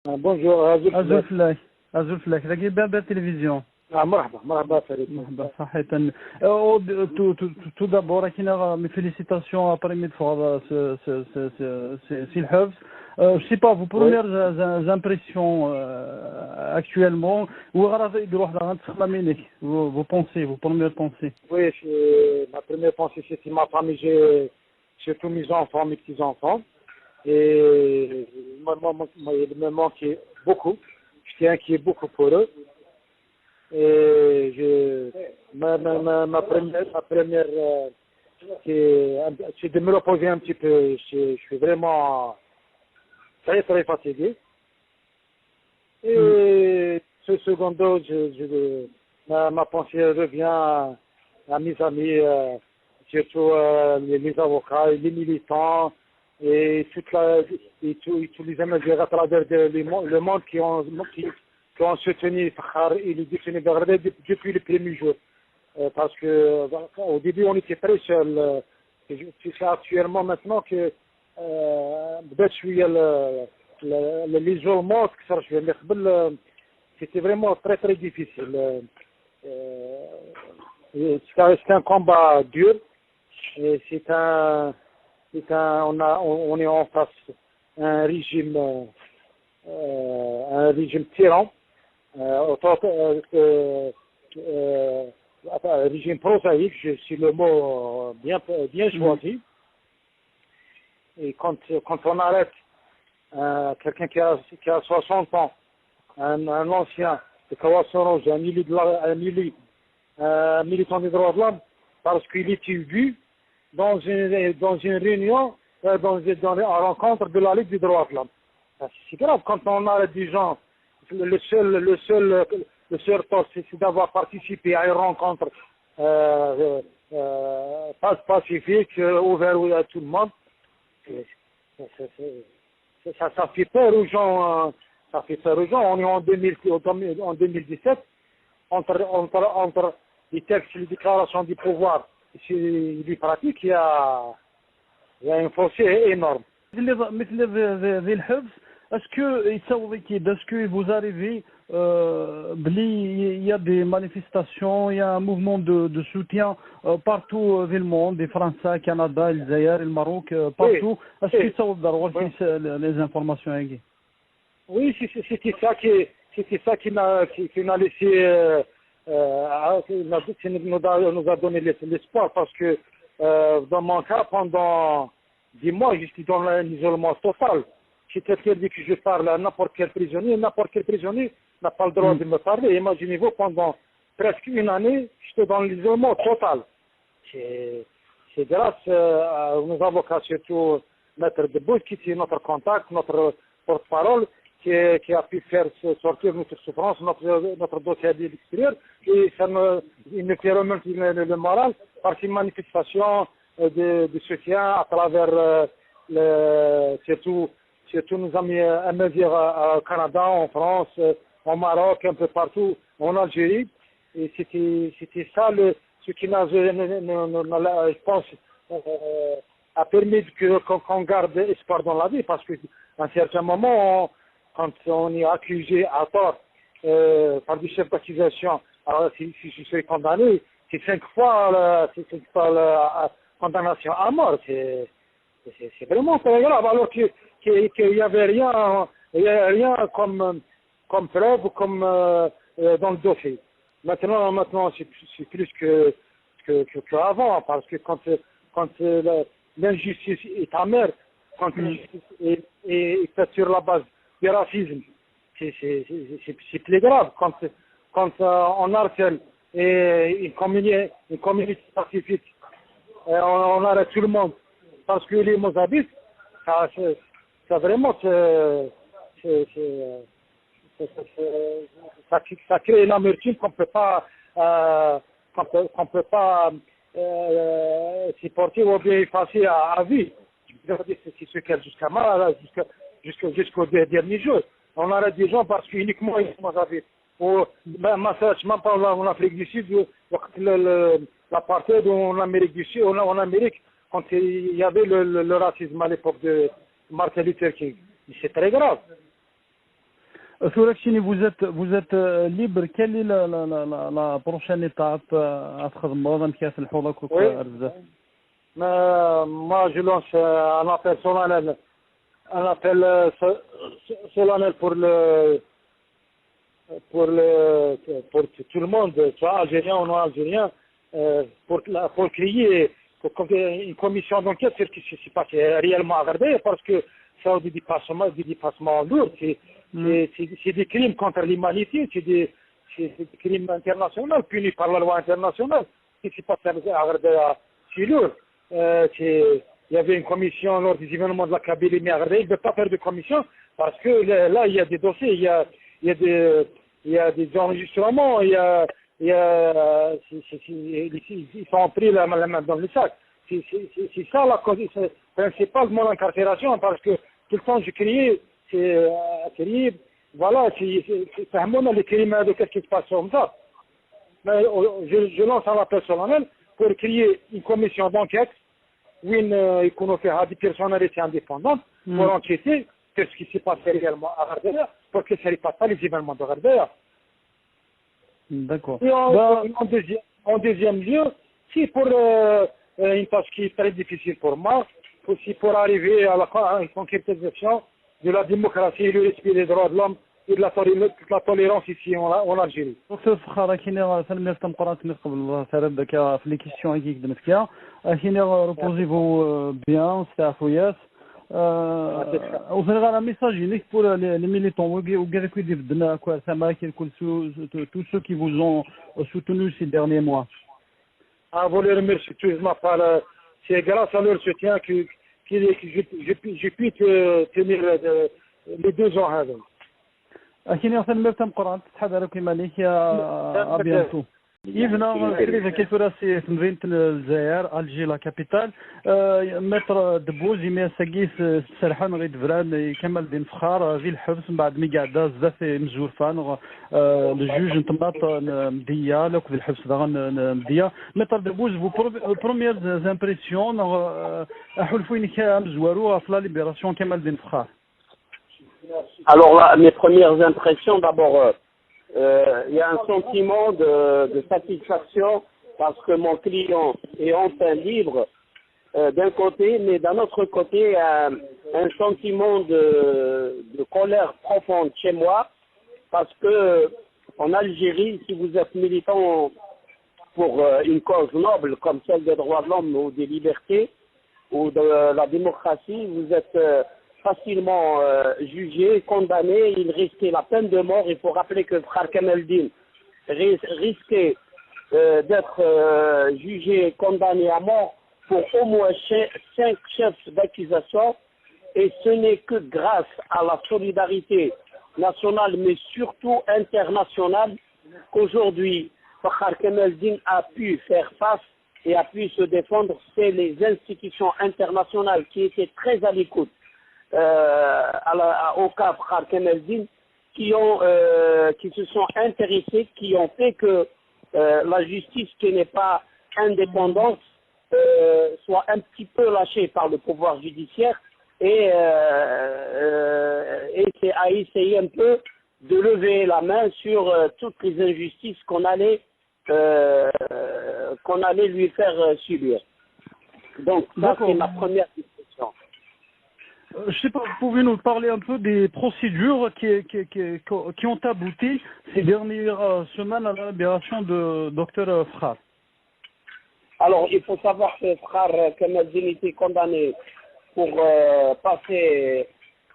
Bonjour, Azul أزول Flek. فلاك أزول فلاك راكي باب التلفزيون. مرحبا مرحبا فريد. مرحبا صحيح. Tout d'abord راكينا mes félicitations après midi pour ce الحفظ. Je sais pas vos Oui, premières impressions actuellement ou غرا يدير واحد غنتخلى منك vos pensées, vos premières pensées. oui, ma première pensée c'est ma famille, j'ai tous mes enfants, mes petits-enfants. Et il me manquait beaucoup. J'étais inquiet beaucoup pour eux. Et ma première c'est de me reposer un petit peu. Je suis vraiment très très fatigué. Et ce secondo, ma pensée revient à mes amis, surtout les avocats, les militants et tous les Américains à travers le monde qui ont soutenu Fakhar et le détenu Baghdad depuis le premier jour. Parce que au début on était très seuls. Tu sais actuellement maintenant que بدأت شوية l'isolement كثر شوية اللي قبل c'était vraiment très très difficile. C'est un combat dur et on est en face un régime tyran, un régime prosaïque, c'est le mot bien choisi. Et quand on arrête quelqu'un qui a 60 ans, un ancien de Kawasoros, un militant des droits de l'homme, parce qu'il était vu dans une réunion, dans une rencontre de la Ligue des droits de l'homme. C'est grave quand on arrête des gens. Le seul tort, c'est d'avoir participé à une rencontre pacifique, ouverte à tout le monde. Ça fait peur aux gens. Ça fait peur aux gens. On est en 2017. Entre les textes et les déclarations du pouvoir et les pratiques, il y a un fossé énorme. مثل ذي الحفظ اسكو يتصور كيد اسكو vous arrivez بلي il y a des manifestations, il y a un mouvement de soutien partout dans le monde, des Français, Canada, الجزائر, le Maroc, partout. Est-ce que يتصور ضروري les informations هيك؟ Oui, c'était ça qui m'a laissé qui nous a donné l'espoir parce que dans mon cas pendant 10 mois j'étais dans un isolement total. C'est-à-dire que je parle à n'importe quel prisonnier n'a pas le droit de me parler. Imaginez-vous, pendant presque une année, j'étais dans l'isolement total. C'est grâce à nos avocats, surtout Maître Debout, qui était notre contact, notre porte-parole, qui a pu faire sortir notre souffrance, notre dossier de l'extérieur, et il nous fait remonter le moral par ces manifestations de soutien à travers surtout nos amis au Canada, en France, au Maroc, un peu partout, en Algérie. Et c'était ça ce qui nous, je pense, a permis qu'on garde espoir dans la vie, parce qu'à un certain moment, quand on est accusé à tort par des chefs d'accusation, alors si je suis condamné, c'est 5 fois la condamnation à mort. C'est vraiment très grave, alors qu'il n'y avait rien comme preuve, comme dans le dossier. Maintenant c'est plus qu'avant, parce que quand l'injustice est amère, quand l'injustice est faite sur la base du racisme, c'est plus grave. Quand on harcèle une communauté pacifique, on arrête tout le monde parce que les Mozambiques, ça vraiment ça crée une amertume qu'on peut pas supporter ou bien effacer à vie. C'est ce qu'elle jusqu'au dernier jour. On arrête des gens parce qu'uniquement ils sont Mozambiques. Même pas en Afrique du Sud, l'apartheid en Amérique du Sud, en Amérique, quand il y avait le racisme à l'époque de Martin Luther King. C'est très grave. Sourakchini, vous êtes libre. Quelle est la prochaine étape à تخدموا غادي نكاس الحوض Oui. بزاف؟ Mais moi, je lance un appel solennel, solennel pour tout le monde, soit algérien ou non algérien, pour créer une commission d'enquête sur ce qui s'est passé réellement à Gardaï, parce que ça a des dépassements lourds, c'est des crimes contre l'humanité, c'est des crimes internationaux punis par la loi internationale. Ce qui s'est passé à Gardaï, c'est lourd. Il y avait une commission lors des événements de la Kabylie, mais à Gardaï, il ne peut pas faire de commission parce que là, il y a des dossiers, il y a des enregistrements, ils sont pris la main dans le sac. C'est ça la cause principale de mon incarcération, parce que tout le temps je criais, voilà, c'est un moment de crimes de qu'est-ce qui se passe comme ça. Mais je lance un appel solennel pour créer une commission d'enquête où il qu'on fait des personnalités indépendantes pour enquêter sur ce qui s'est passé réellement à Gardaï, pour que ça ne passe pas les événements de Gardaï. D'accord. Et en deuxième lieu, c'est pour une tâche qui est très difficile pour moi, aussi pour arriver à la concrétisation de la démocratie et le respect des droits de l'homme et de la tolérance ici en Algérie. دكتور فخر كاين فيلم تمقرات من قبل سرب داك في لي كيسيون اللي خدمت فيها كاين ريبوزيفو بيان ستافوياس وفي غير ميساج ليك pour les militants ou bien que des بدنا quoi ça m'a tous ceux qui vous ont soutenu ces derniers mois. À vous les remercier tous, c'est grâce à leur soutien que je puis tenir les 2 ans هذا. كاين مثلا مرتم قران تحضر كيما ليك يا ابيانتو يفنا كريفه كيف راسي في مدينه الجزائر الجي لا كابيتال متر دبوز يمي ساكيس سرحان غير دفران كمال الدين فخار في الحبس من بعد مي قاعده بزاف مزورفان الجوج نطماط مديه لك في الحبس داغ مديه متر دبوز فو بروميير زامبريسيون احلفوا كام زوارو في لا ليبراسيون كمال الدين فخار. Alors là, mes premières impressions, d'abord, il y a un sentiment de satisfaction parce que mon client est enfin libre d'un côté, mais d'un autre côté, un sentiment de colère profonde chez moi parce que en Algérie, si vous êtes militant pour une cause noble comme celle des droits de l'homme ou des libertés ou de la démocratie, vous êtes facilement jugé, condamné, il risquait la peine de mort. Il faut rappeler que Frère Kameldine risquait d'être jugé et condamné à mort pour au moins 5 chefs d'accusation, et ce n'est que grâce à la solidarité nationale mais surtout internationale qu'aujourd'hui Frère Kameldine a pu faire face et a pu se défendre. C'est les institutions internationales qui étaient très à l'écoute au cas Frère Kameldine qui se sont intéressés, qui ont fait que la justice qui n'est pas indépendante soit un petit peu lâchée par le pouvoir judiciaire et a essayé un peu de lever la main sur toutes les injustices qu'on allait lui faire subir. Donc ça c'est ma première discussion. Je ne sais pas, vous pouvez nous parler un peu des procédures qui ont abouti ces dernières semaines à la libération de Dr Frère. Alors, il faut savoir que Frère Kameldine était condamné pour passer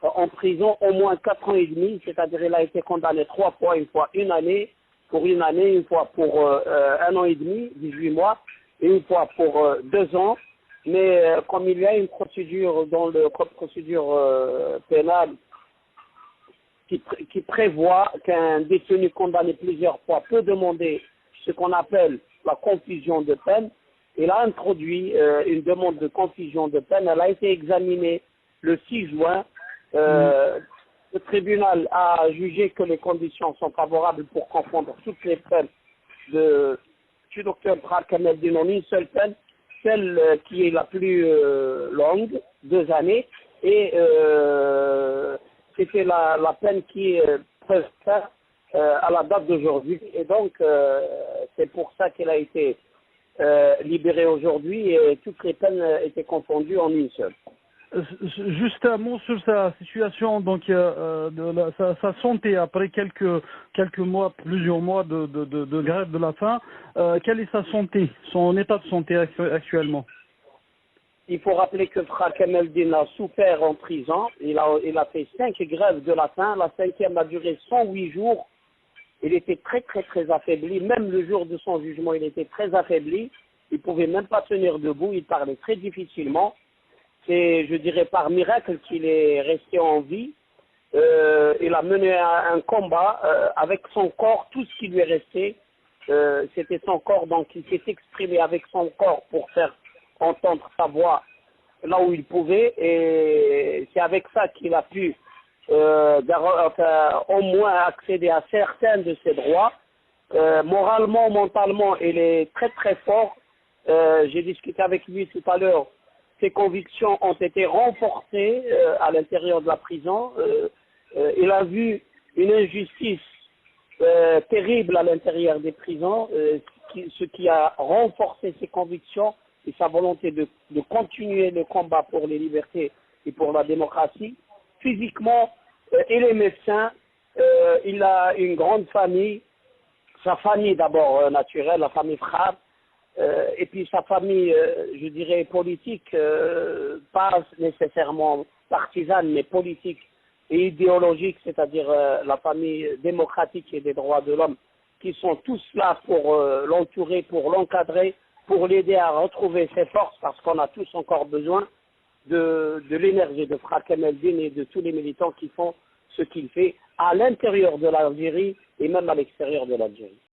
en prison au moins 4 ans et demi, c'est-à-dire il a été condamné 3 fois, une fois 1 année, pour 1 année, une fois pour 1 an et demi, 18 mois, et une fois pour 2 ans. Mais comme il y a une procédure dans le code de procédure pénale qui prévoit qu'un détenu condamné plusieurs fois peut demander ce qu'on appelle la confusion de peine, il a introduit une demande de confusion de peine. Elle a été examinée le 6 juin. Le tribunal a jugé que les conditions sont favorables pour confondre toutes les peines du docteur Frère Kameldine en une seule peine, celle qui est la plus longue, 2 années, et c'était la peine qui prestait à la date d'aujourd'hui. Et donc, c'est pour ça qu'elle a été libérée aujourd'hui et toutes les peines étaient confondues en une seule. Juste un mot sur sa situation, donc sa santé après quelques mois, plusieurs mois de grève de la faim. Quelle est sa santé, son état de santé actuellement? Il faut rappeler que Frère Kemeldine a souffert en prison. Il a fait 5 grèves de la faim. La 5e a duré 108 jours. Il était très, très, très affaibli. Même le jour de son jugement, il était très affaibli. Il ne pouvait même pas tenir debout. Il parlait très difficilement. C'est, je dirais, par miracle qu'il est resté en vie. Il a mené un combat avec son corps. Tout ce qui lui est resté, c'était son corps. Donc, il s'est exprimé avec son corps pour faire entendre sa voix là où il pouvait. Et c'est avec ça qu'il a pu au moins accéder à certains de ses droits. Moralement, mentalement, il est très, très fort. J'ai discuté avec lui tout à l'heure. Ses convictions ont été renforcées à l'intérieur de la prison. Il a vu une injustice terrible à l'intérieur des prisons, ce qui a renforcé ses convictions et sa volonté de continuer le combat pour les libertés et pour la démocratie. Physiquement, il est médecin, il a une grande famille, sa famille d'abord naturelle, la famille Frab, et puis sa famille, je dirais, politique, pas nécessairement partisane, mais politique et idéologique, c'est-à-dire la famille démocratique et des droits de l'homme, qui sont tous là pour l'entourer, pour l'encadrer, pour l'aider à retrouver ses forces, parce qu'on a tous encore besoin de l'énergie de Frère Kemeldine et de tous les militants qui font ce qu'il fait à l'intérieur de l'Algérie et même à l'extérieur de l'Algérie.